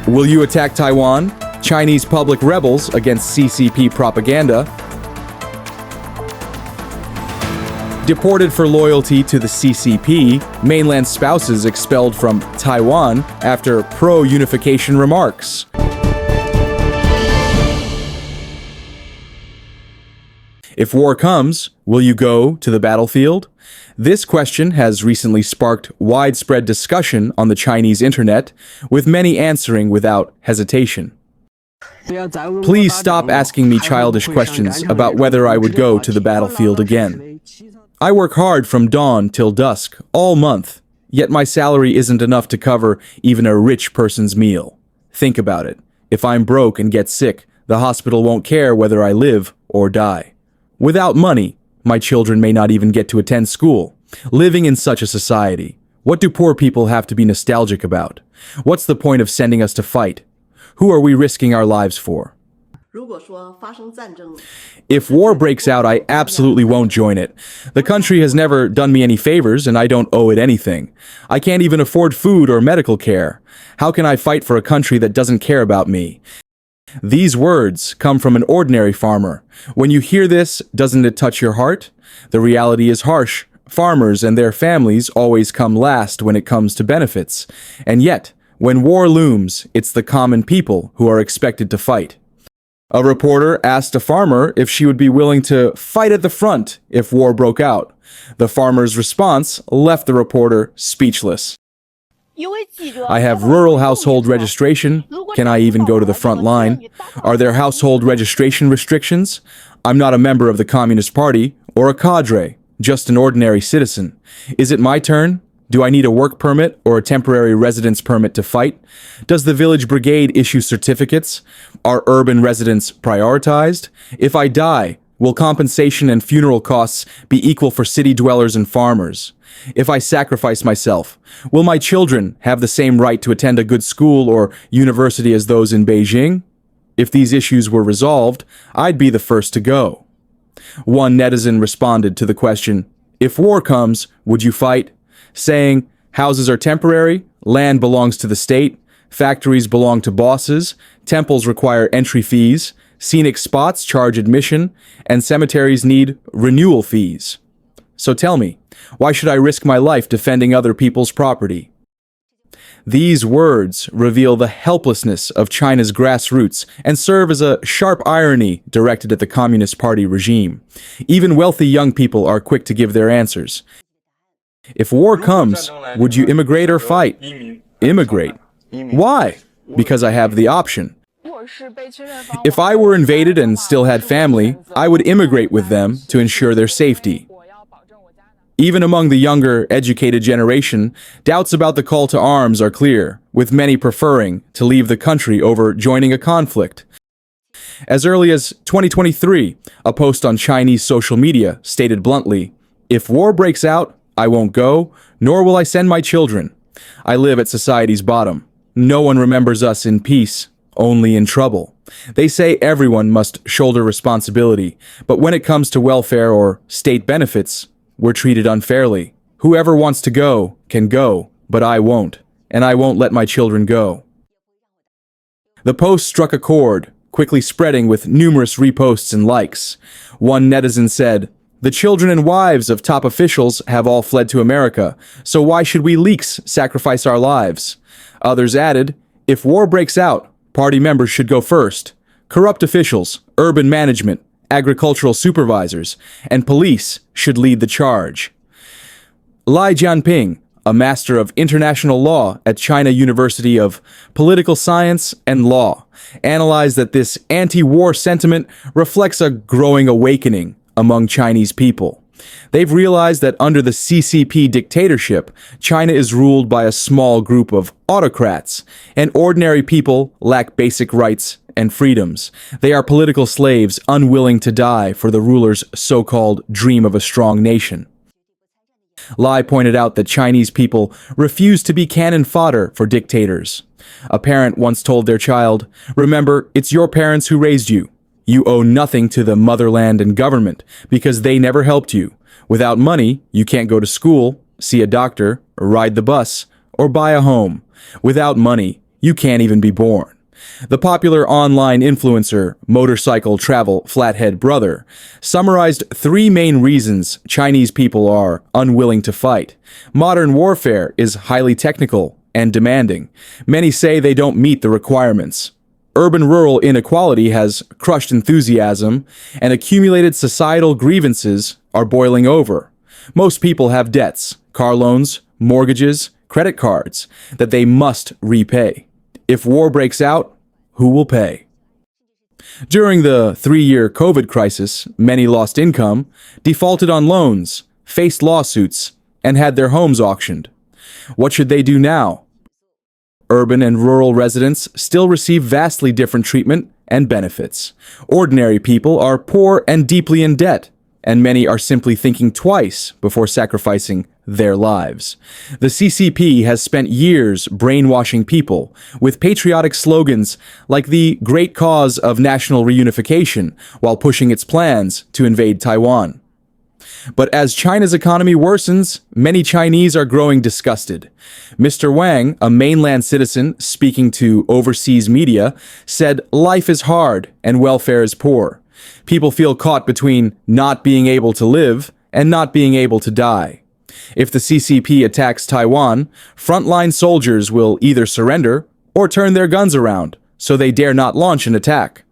Will you attack Taiwan? Chinese public rebels against CCP propaganda. Deported for loyalty to the CCP, mainland spouses expelled from Taiwan after pro-unification remarks. If war comes, will you go to the battlefield? This question has recently sparked widespread discussion on the Chinese internet, with many answering without hesitation. Please stop asking me childish questions about whether I would go to the battlefield again. I work hard from dawn till dusk, all month, yet my salary isn't enough to cover even a rich person's meal. Think about it. If I'm broke and get sick, the hospital won't care whether I live or die. Without money, my children may not even get to attend school. Living in such a society, what do poor people have to be nostalgic about? What's the point of sending us to fight? Who are we risking our lives for? If war breaks out, I absolutely won't join it. The country has never done me any favors, and I don't owe it anything. I can't even afford food or medical care. How can I fight for a country that doesn't care about me? These words come from an ordinary farmer. When you hear this, doesn't it touch your heart? The reality is harsh. Farmers and their families always come last when it comes to benefits. And yet, when war looms, it's the common people who are expected to fight. A reporter asked a farmer if she would be willing to fight at the front if war broke out. The farmer's response left the reporter speechless. I have rural household registration. Can I even go to the front line? Are there household registration restrictions? I'm not a member of the Communist Party or a cadre, just an ordinary citizen. Is it my turn? Do I need a work permit or a temporary residence permit to fight? Does the village brigade issue certificates? Are urban residents prioritized? If I die, will compensation and funeral costs be equal for city dwellers and farmers? If I sacrifice myself, will my children have the same right to attend a good school or university as those in Beijing? If these issues were resolved, I'd be the first to go. One netizen responded to the question, if war comes, would you fight? Saying, houses are temporary, land belongs to the state, factories belong to bosses, temples require entry fees, scenic spots charge admission, and cemeteries need renewal fees. So tell me, why should I risk my life defending other people's property? These words reveal the helplessness of China's grassroots and serve as a sharp irony directed at the Communist Party regime. Even wealthy young people are quick to give their answers. If war comes, would you immigrate or fight? Immigrate. Why? Because I have the option. If I were invaded and still had family, I would immigrate with them to ensure their safety. Even among the younger, educated generation, doubts about the call to arms are clear, with many preferring to leave the country over joining a conflict. As early as 2023, a post on Chinese social media stated bluntly, "If war breaks out, I won't go, nor will I send my children. I live at society's bottom. No one remembers us in peace, only in trouble. They say everyone must shoulder responsibility, but when it comes to welfare or state benefits, we're treated unfairly. Whoever wants to go can go, but I won't, and I won't let my children go." The post struck a chord, quickly spreading with numerous reposts and likes. One netizen said, "The children and wives of top officials have all fled to America, so why should we leaks sacrifice our lives?" Others added, "If war breaks out, party members should go first. Corrupt officials, urban management, agricultural supervisors, and police should lead the charge." Lai Jianping, a master of international law at China University of Political Science and Law, analyzed that this anti-war sentiment reflects a growing awakening among Chinese people. They've realized that under the CCP dictatorship, China is ruled by a small group of autocrats, and ordinary people lack basic rights and freedoms. They are political slaves unwilling to die for the ruler's so-called dream of a strong nation. Lai pointed out that Chinese people refuse to be cannon fodder for dictators. A parent once told their child, "Remember, it's your parents who raised you. You owe nothing to the motherland and government because they never helped you. Without money, you can't go to school, see a doctor, ride the bus, or buy a home. Without money, you can't even be born. The popular online influencer, Motorcycle Travel Flathead Brother, summarized 3 main reasons Chinese people are unwilling to fight. Modern warfare is highly technical and demanding. Many say they don't meet the requirements. Urban-rural inequality has crushed enthusiasm, and accumulated societal grievances are boiling over. Most people have debts, car loans, mortgages, credit cards, that they must repay. If war breaks out, who will pay? During the 3-year COVID crisis, many lost income, defaulted on loans, faced lawsuits, and had their homes auctioned. What should they do now? Urban and rural residents still receive vastly different treatment and benefits. Ordinary people are poor and deeply in debt, and many are simply thinking twice before sacrificing their lives. The CCP has spent years brainwashing people with patriotic slogans like the great cause of national reunification while pushing its plans to invade Taiwan. But as China's economy worsens, many Chinese are growing disgusted. Mr. Wang, a mainland citizen speaking to overseas media, said life is hard and welfare is poor. People feel caught between not being able to live and not being able to die. If the CCP attacks Taiwan, frontline soldiers will either surrender or turn their guns around, so they dare not launch an attack.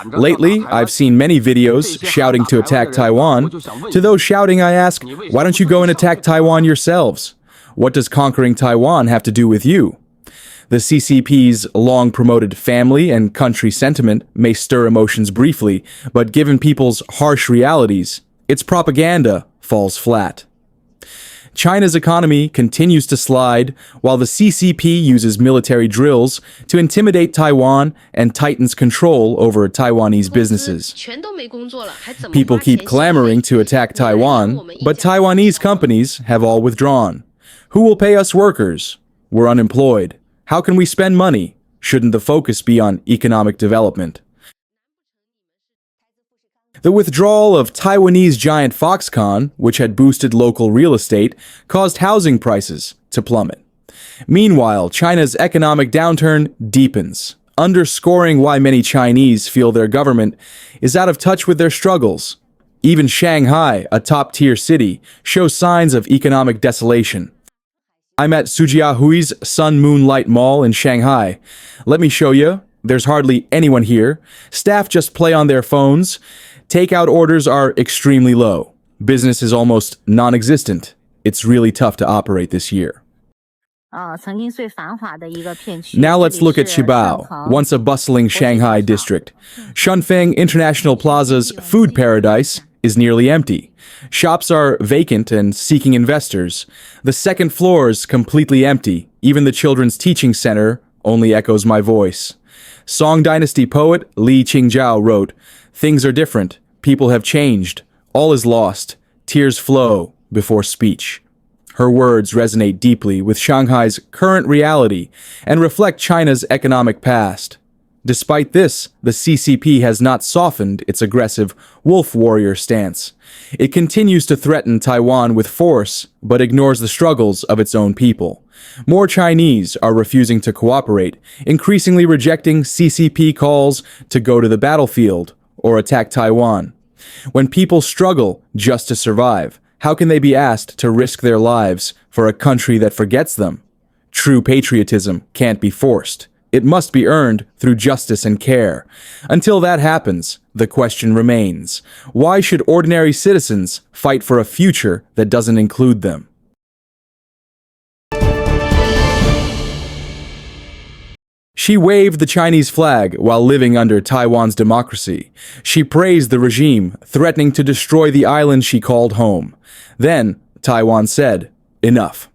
Lately, I've seen many videos shouting to attack Taiwan. To those shouting, I ask, why don't you go and attack Taiwan yourselves? What does conquering Taiwan have to do with you? The CCP's long-promoted family and country sentiment may stir emotions briefly, but given people's harsh realities, its propaganda falls flat. China's economy continues to slide, while the CCP uses military drills to intimidate Taiwan and tightens control over Taiwanese businesses. People keep clamoring to attack Taiwan, but Taiwanese companies have all withdrawn. Who will pay us workers? We're unemployed. How can we spend money? Shouldn't the focus be on economic development? The withdrawal of Taiwanese giant Foxconn, which had boosted local real estate, caused housing prices to plummet. Meanwhile, China's economic downturn deepens, underscoring why many Chinese feel their government is out of touch with their struggles. Even Shanghai, a top-tier city, shows signs of economic desolation. I'm at Sujiahui's Sun Moonlight Mall in Shanghai. Let me show you. There's hardly anyone here. Staff just play on their phones. Takeout orders are extremely low. Business is almost non-existent. It's really tough to operate this year. Now let's look at Qibao, once a bustling Shanghai district. Shunfeng International Plaza's food paradise is nearly empty. Shops are vacant and seeking investors. The second floor is completely empty. Even the children's teaching center only echoes my voice. Song Dynasty poet Li Qingjiao wrote, "Things are different. People have changed. All is lost. Tears flow before speech." Her words resonate deeply with Shanghai's current reality and reflect China's economic past. Despite this, the CCP has not softened its aggressive wolf warrior stance. It continues to threaten Taiwan with force, but ignores the struggles of its own people. More Chinese are refusing to cooperate, increasingly rejecting CCP calls to go to the battlefield or attack Taiwan. When people struggle just to survive, how can they be asked to risk their lives for a country that forgets them? True patriotism can't be forced. It must be earned through justice and care. Until that happens, the question remains, why should ordinary citizens fight for a future that doesn't include them? She waved the Chinese flag while living under Taiwan's democracy. She praised the regime, threatening to destroy the island she called home. Then, Taiwan said, "Enough."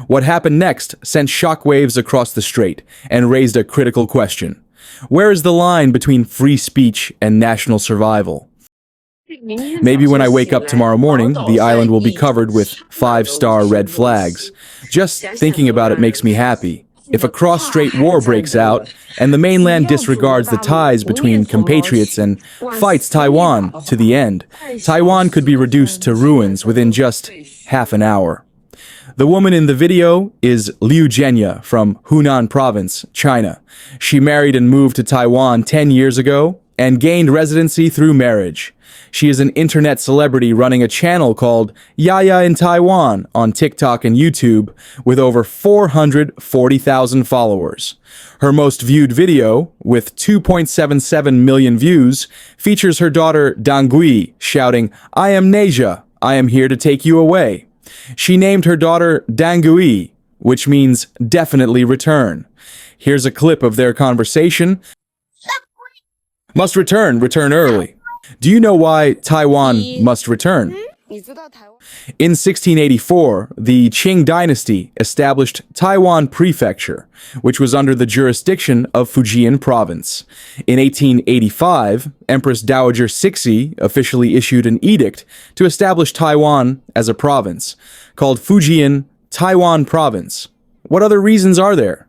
What happened next sent shockwaves across the strait and raised a critical question. Where is the line between free speech and national survival? Maybe when I wake up tomorrow morning, the island will be covered with 5-star red flags. Just thinking about it makes me happy. If a cross-strait war breaks out and the mainland disregards the ties between compatriots and fights Taiwan to the end, Taiwan could be reduced to ruins within just half an hour. The woman in the video is Liu Zhenya from Hunan Province, China. She married and moved to Taiwan 10 years ago and gained residency through marriage. She is an internet celebrity running a channel called Yaya in Taiwan on TikTok and YouTube with over 440,000 followers. Her most viewed video, with 2.77 million views, features her daughter Dangui shouting, "I am Neja, I am here to take you away." She named her daughter Dangui, which means definitely return. Here's a clip of their conversation. Must return, return early. Do you know why Taiwan must return? In 1684, the Qing dynasty established Taiwan Prefecture, which was under the jurisdiction of Fujian Province. In 1885, Empress Dowager Cixi officially issued an edict to establish Taiwan as a province, called Fujian Taiwan Province. What other reasons are there?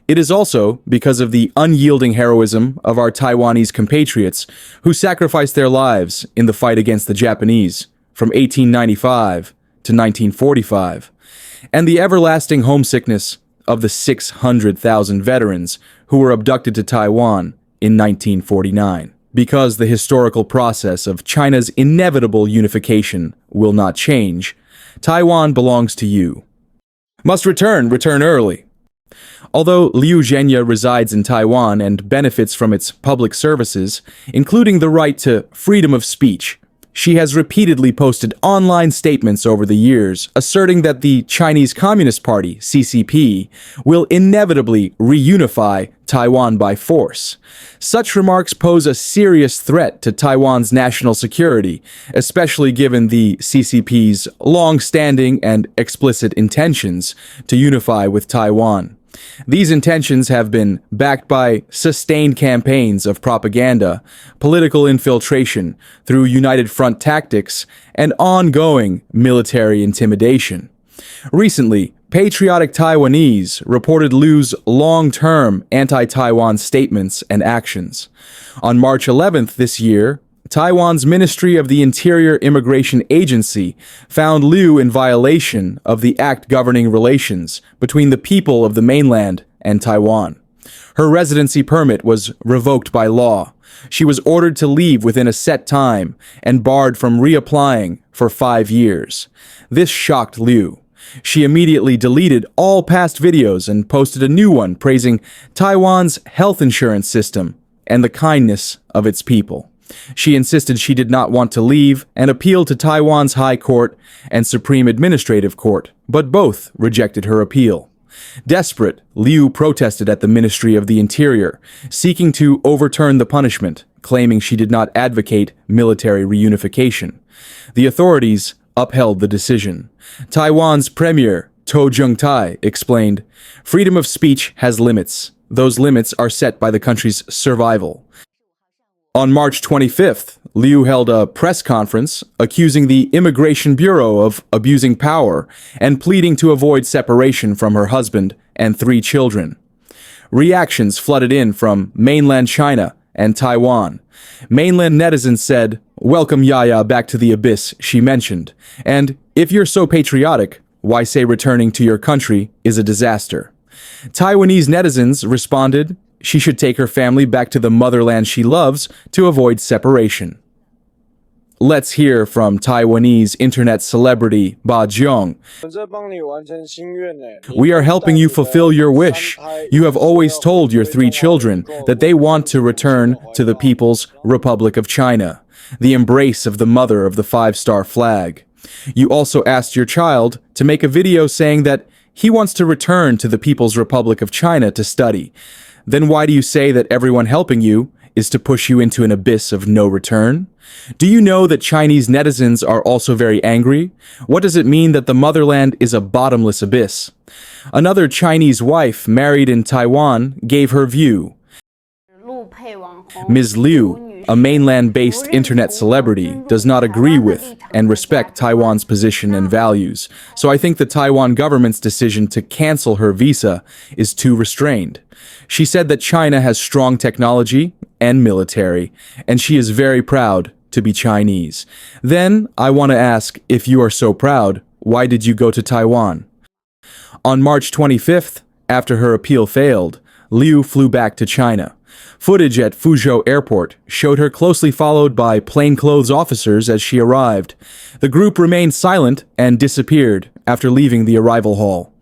It is also because of the unyielding heroism of our Taiwanese compatriots who sacrificed their lives in the fight against the Japanese from 1895 to 1945, and the everlasting homesickness of the 600,000 veterans who were abducted to Taiwan in 1949. Because the historical process of China's inevitable unification will not change, Taiwan belongs to you. Must return, return early. Although Liu Zhenya resides in Taiwan and benefits from its public services, including the right to freedom of speech, she has repeatedly posted online statements over the years asserting that the Chinese Communist Party, CCP, will inevitably reunify Taiwan by force. Such remarks pose a serious threat to Taiwan's national security, especially given the CCP's long-standing and explicit intentions to unify with Taiwan. These intentions have been backed by sustained campaigns of propaganda, political infiltration through United Front tactics, and ongoing military intimidation. Recently, patriotic Taiwanese reported Liu's long-term anti-Taiwan statements and actions. On March 11th this year, Taiwan's Ministry of the Interior Immigration Agency found Liu in violation of the act governing relations between the people of the mainland and Taiwan. Her residency permit was revoked by law. She was ordered to leave within a set time and barred from reapplying for 5 years. This shocked Liu. She immediately deleted all past videos and posted a new one praising Taiwan's health insurance system and the kindness of its people. She insisted she did not want to leave and appealed to Taiwan's High Court and Supreme Administrative Court, but both rejected her appeal. Desperate, Liu protested at the Ministry of the Interior, seeking to overturn the punishment, claiming she did not advocate military reunification. The authorities upheld the decision. Taiwan's Premier, To Jung-tai, explained, "Freedom of speech has limits. Those limits are set by the country's survival." On March 25th, Liu held a press conference accusing the Immigration Bureau of abusing power and pleading to avoid separation from her husband and 3 children. Reactions flooded in from mainland China and Taiwan. Mainland netizens said, "Welcome Yaya back to the abyss," she mentioned, and "If you're so patriotic, why say returning to your country is a disaster?" Taiwanese netizens responded, she should take her family back to the motherland she loves to avoid separation. Let's hear from Taiwanese internet celebrity Ba Jiong. "We are helping you fulfill your wish. You have always told your 3 children that they want to return to the People's Republic of China, the embrace of the mother of the 5-star flag. You also asked your child to make a video saying that he wants to return to the People's Republic of China to study. Then why do you say that everyone helping you is to push you into an abyss of no return? Do you know that Chinese netizens are also very angry? What does it mean that the motherland is a bottomless abyss?" Another Chinese wife married in Taiwan gave her view. Ms. Liu, a mainland-based internet celebrity, does not agree with and respect Taiwan's position and values, so I think the Taiwan government's decision to cancel her visa is too restrained. She said that China has strong technology and military, and she is very proud to be Chinese. Then, I want to ask, if you are so proud, why did you go to Taiwan? On March 25th, after her appeal failed, Liu flew back to China. Footage at Fuzhou Airport showed her closely followed by plainclothes officers as she arrived. The group remained silent and disappeared after leaving the arrival hall.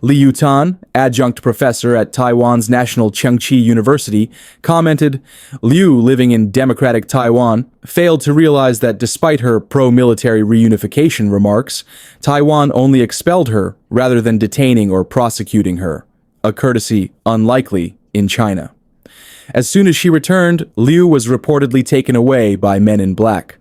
Li Yutan, adjunct professor at Taiwan's National Chengchi University, commented, Liu, living in democratic Taiwan, failed to realize that despite her pro-military reunification remarks, Taiwan only expelled her rather than detaining or prosecuting her, a courtesy unlikely in China. As soon as she returned, Liu was reportedly taken away by men in black.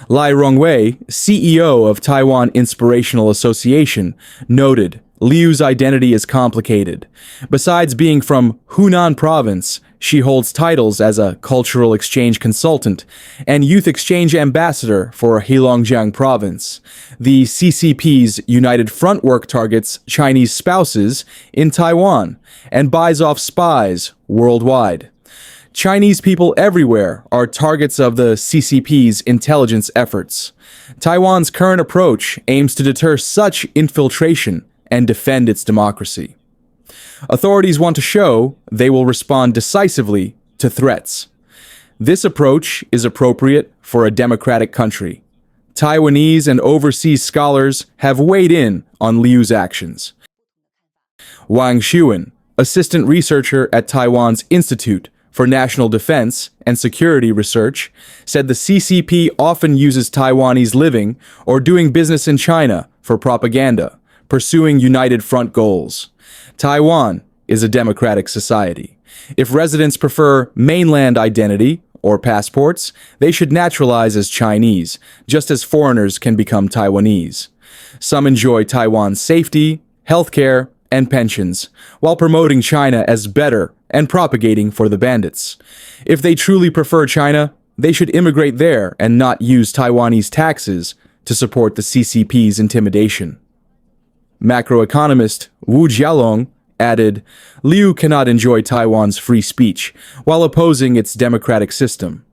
Lai Rongwei, CEO of Taiwan Inspirational Association, noted Liu's identity is complicated. Besides being from Hunan province, she holds titles as a cultural exchange consultant and youth exchange ambassador for Heilongjiang province. The CCP's United Front work targets Chinese spouses in Taiwan and buys off spies worldwide. Chinese people everywhere are targets of the CCP's intelligence efforts. Taiwan's current approach aims to deter such infiltration and defend its democracy. Authorities want to show they will respond decisively to threats. This approach is appropriate for a democratic country. Taiwanese and overseas scholars have weighed in on Liu's actions. Wang Xuan, assistant researcher at Taiwan's Institute for National Defense and Security Research, said the CCP often uses Taiwanese living or doing business in China for propaganda, pursuing United Front goals. Taiwan is a democratic society. If residents prefer mainland identity or passports, they should naturalize as Chinese, just as foreigners can become Taiwanese. Some enjoy Taiwan's safety, healthcare, and pensions, while promoting China as better and propagating for the bandits. If they truly prefer China, they should immigrate there and not use Taiwanese taxes to support the CCP's intimidation. Macroeconomist Wu Jialong added, Liu cannot enjoy Taiwan's free speech while opposing its democratic system.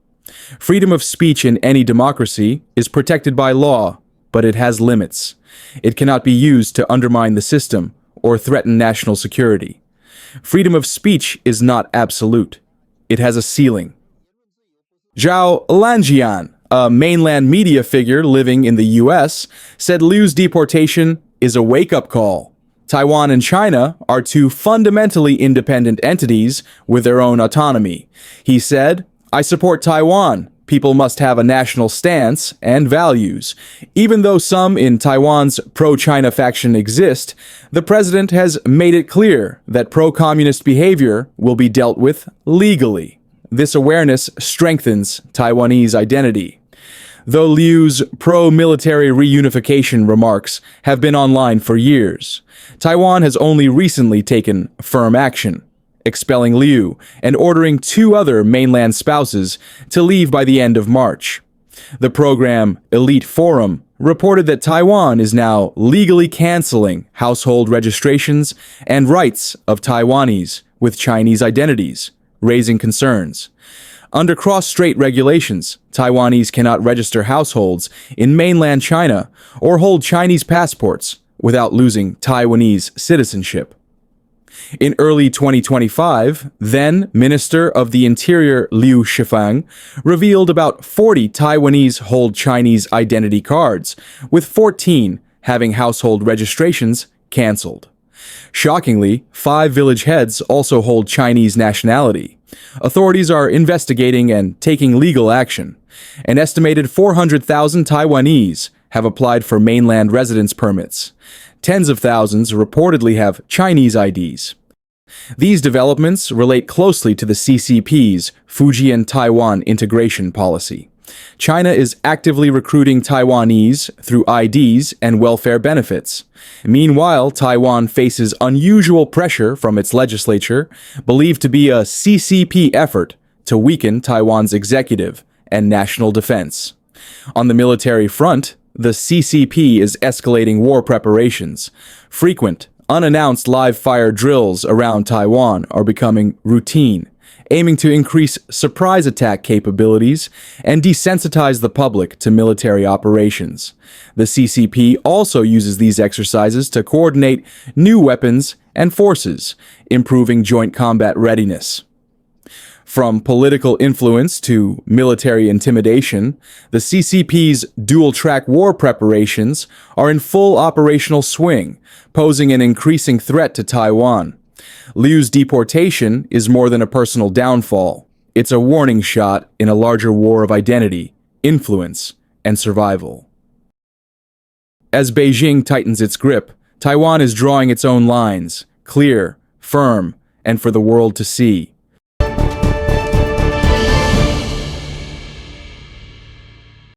Freedom of speech in any democracy is protected by law, but it has limits. It cannot be used to undermine the system or threaten national security. Freedom of speech is not absolute. It has a ceiling. Zhao Lanjian, a mainland media figure living in the U.S., said Liu's deportation is a wake-up call. Taiwan and China are two fundamentally independent entities with their own autonomy. He said, I support Taiwan. People must have a national stance and values. Even though some in Taiwan's pro-China faction exist, the president has made it clear that pro-communist behavior will be dealt with legally. This awareness strengthens Taiwanese identity. Though Liu's pro-military reunification remarks have been online for years, Taiwan has only recently taken firm action, expelling Liu and ordering 2 other mainland spouses to leave by the end of March. The program Elite Forum reported that Taiwan is now legally canceling household registrations and rights of Taiwanese with Chinese identities, raising concerns. Under cross-strait regulations, Taiwanese cannot register households in mainland China or hold Chinese passports without losing Taiwanese citizenship. In early 2025, then Minister of the Interior Liu Shifang revealed about 40 Taiwanese hold Chinese identity cards, with 14 having household registrations canceled. Shockingly, 5 village heads also hold Chinese nationality. Authorities are investigating and taking legal action. An estimated 400,000 Taiwanese have applied for mainland residence permits. Tens of thousands reportedly have Chinese IDs. These developments relate closely to the CCP's Fujian-Taiwan integration policy. China is actively recruiting Taiwanese through IDs and welfare benefits. Meanwhile, Taiwan faces unusual pressure from its legislature, believed to be a CCP effort to weaken Taiwan's executive and national defense. On the military front, the CCP is escalating war preparations. Frequent, unannounced live-fire drills around Taiwan are becoming routine. aiming to increase surprise attack capabilities and desensitize the public to military operations. The CCP also uses these exercises to coordinate new weapons and forces, improving joint combat readiness. From political influence to military intimidation, the CCP's dual-track war preparations are in full operational swing, posing an increasing threat to Taiwan. Liu's deportation is more than a personal downfall. It's a warning shot in a larger war of identity, influence, and survival. As Beijing tightens its grip, Taiwan is drawing its own lines, clear, firm, and for the world to see.